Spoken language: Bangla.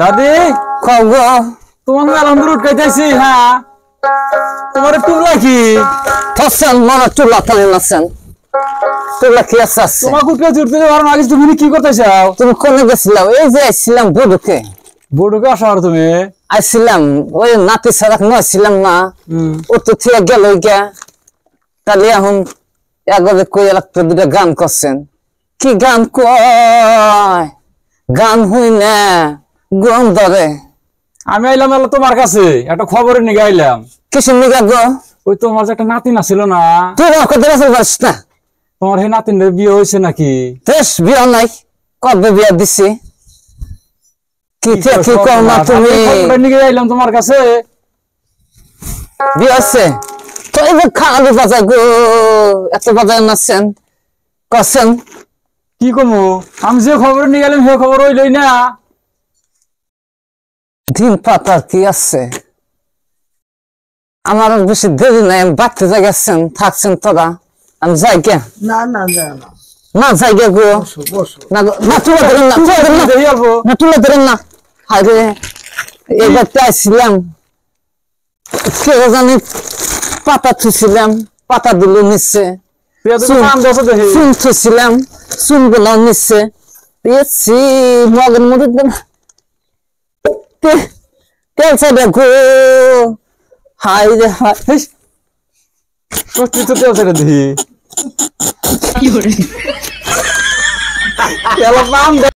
দাদি কব তোমার মেলাম রুট খাইতেছি। হ্যাঁ তোমার টুকলা কি ফসল মরা তুলা তালে নাছেন তুলা কি আছে তোমার কুটকে জুড়তে পারো না। তুমি কি করতে চাও? তুমি কোনে গেছিলাম? এই যে আইছিলাম বড়ুকে বড়ুকে আসো আর তুমি আইছিলাম ওই নাতি সারাক নছিলাম না ও তো থেকে গেল গিয়া তাহলে এখন একবারে কই একটা দুটা গান করছেন। কি গান কয় গান হই না গন ধরে। আমি আইলাম তোমার কাছে একটা খবরের নিগে আইলাম। কিছু নিগা গো ওই তোমার যে একটা নাতিন আছিল না, তুই কথা বলতে পারিস না। তোমার সেই নাতিনের বিয়ে হয়েছে নাকি? বেশ বিয়া নাই কবে বিয়া দিছি কি কি কর না তুমি নিগে আইলাম তোমার কাছে। বিয়া আছে তো এবার খাওয়াবে বাজার গো এত বাজার নাচছেন করছেন কি কমু? আমি যে খবর নিয়ে গেলাম সে খবর হইলই না। দিন পাতা কি আছে আমার বেশি দেরি নাই। আমি বাড়তে যাচ্ছেন থাকছেন তোরা আমি যাই গে না না না না না যাই গে গো বসো না না তুলে ধরেন না না তুলে ধরেন না। আরে এবার চাইছিলাম কে জানি পাতা থুছিলাম পাতা দিল নিচ্ছে চুন থুছিলাম চুন গুলো নিচ্ছে মগের মধ্যে তেল চাইবে গো হাই রে হাই তুই তো তেল ছেড়ে দিই।